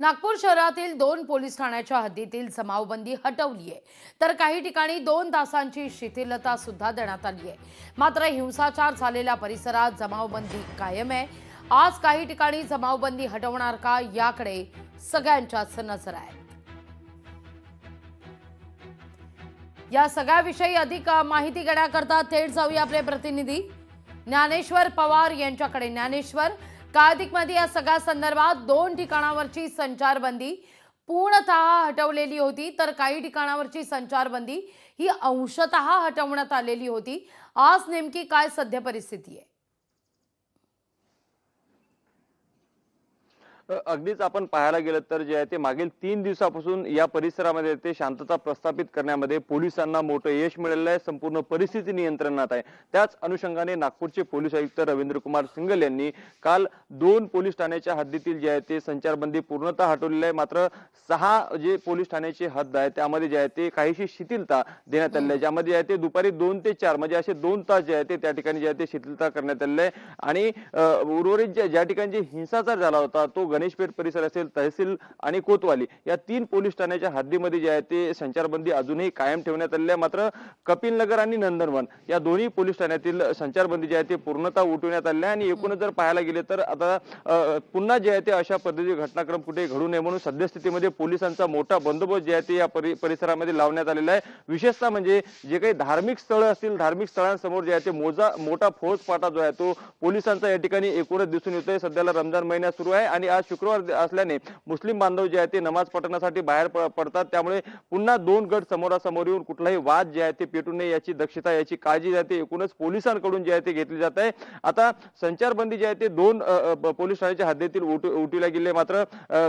नागपूर शहरातील 2 पोलीस ठाण्याच्या हद्दीतील जमावबंदी हटवली आहे, तर काही ठिकाणी 2 तासांची शिथिलता सुद्धा देण्यात आली आहे। मात्र हिंसाचार झालेल्या परिसरात जमावबंदी कायम आहे। आज काही ठिकाणी जमावबंदी हटवणार का याकडे सगळ्यांच्याच नजर आहे। या सगळ्याविषयी अधिक माहिती घेण्याकरता थेट जाऊया आपले प्रतिनिधी ज्ञानेश्वर पवार यांच्याकडे। ज्ञानेश्वर, मध्ये या सगळ्या संदर्भात 2 ठिकाणावरची संचारबंदी पूर्णतः हटवलेली होती, तर काही ठिकाणावरची संचारबंदी ही अंशतः हटवण्यात आलेली होती। आज नेमकी काय सध्या परिस्थिती आहे? अगदीच आपण पाहायला गेलं तर जे आहे ते मागील 3 दिवसापासून या परिसरामध्ये ते शांतता प्रस्थापित करण्यामध्ये पोलिसांना मोठं यश मिळालेलं आहे। संपूर्ण परिस्थिती नियंत्रणात आहे। त्याच अनुषंगाने नागपूरचे पोलीस आयुक्त रवींद्र कुमार सिंगल यांनी काल 2 पोलीस ठाण्याच्या हद्दीतील जे आहे ते संचारबंदी पूर्णतः हटवलेली आहे। मात्र 6 जे पोलीस ठाण्याची हद्द आहे त्यामध्ये जे आहे ते काहीशी शिथिलता देण्यात आली आहे, ज्यामध्ये आहे ते दुपारी 2 ते 4 म्हणजे असे 2 तास जे आहे ते त्या ठिकाणी जे आहे ते शिथिलता करण्यात आलेली आहे। आणि उर्वरित ज्या ठिकाणी हिंसाचार झाला होता तो गणेशपेठ परिसर असेल, तहसील आणि कोतवाली या 3 पोलीस ठाण्याच्या हद्दीमध्ये जे आहे ते संचारबंदी अजूनही कायम ठेवण्यात आलेली आहे। मात्र कपिलनगर आणि नंदनवन या दोन्ही पोलीस ठाण्यातील संचारबंदी जी आहे ते पूर्णतः उठवण्यात आलेली आहे। आणि एकूणच जर पाहायला गेले तर आता पुन्हा जे आहे ते अशा पद्धतीचे घटनाक्रम कुठे घडू नये म्हणून सद्यस्थितीमध्ये पोलिसांचा मोठा बंदोबस्त जे आहे ते या परिसरामध्ये लावण्यात आलेला आहे। विशेषतः म्हणजे जे काही धार्मिक स्थळ असतील, धार्मिक स्थळांसमोर जे आहे ते मोठा फौजफाटा जो आहे तो पोलिसांचा या ठिकाणी एकूणच दिसून येतोय। सध्याला रमजान महिना सुरू आहे आणि आज शुक्रवार असल्याने मुस्लिम बांधव जे आहे ते नमाज पठणासाठी बाहेर पडतात, त्यामुळे पुन्हा 2 गट समोरासमोर येऊन कुठलाही वाद जे आहे ते पेटू नये याची दक्षता, याची काळजी जाते एकूणच पोलिसांकडून जे आहे ते घेतली जात आहे। आता संचारबंदी जी आहे ते 2 पोलीस ठाण्याच्या हद्दीतील उठवल्या गेली, मात्र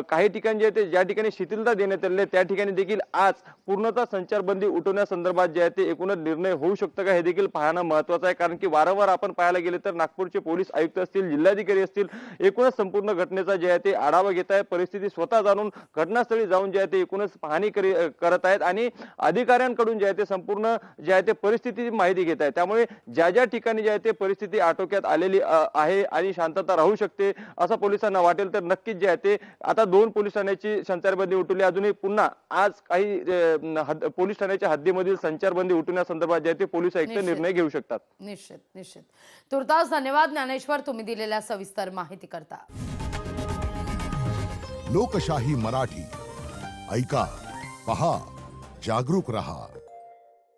काही ठिकाणी जे आहे ते ज्या ठिकाणी शिथिलता देण्यात आली त्या ठिकाणी देखील आज पूर्णतः संचारबंदी उठवण्यासंदर्भात जे आहे ते एकूणच निर्णय होऊ शकतो का हे देखील पाहणं महत्त्वाचं आहे। कारण की वारंवार आपण पाहायला गेले तर नागपूरचे पोलीस आयुक्त असतील, जिल्हाधिकारी असतील, एकूणच संपूर्ण घटनेचा जे आहे ते आढावा घेत आहे, परिस्थिती स्वतः जाणून घटनास्थळी जाऊन जे आहे ते एकूणच पाहणी करत आहेत आणि अधिकाऱ्यांकडून जे आहे ते संपूर्ण जे आहे ते परिस्थितीची माहिती घेत आहेत। त्यामुळे ज्या ठिकाणी जे आहे ते परिस्थिती आटोक्यात आलेली आहे आणि शांतता राहू शकते असं पोलिसांना वाटेल तर नक्कीच जे आहे ते आता 2 पोलीस ठाण्याची संचारबंदी उठवली, अजूनही पुन्हा आज काही पोलीस ठाण्याच्या हद्दीमधील संचारबंदी उठवण्यासंदर्भात जे आहे ते पोलीस आयुक्त निर्णय घेऊ शकतात। निश्चित। तुर्तास धन्यवाद ज्ञानेश्वर, तुम्ही दिलेल्या सविस्तर माहिती करता। लोकशाही मराठी ऐका, पहा, जागरूक रहा।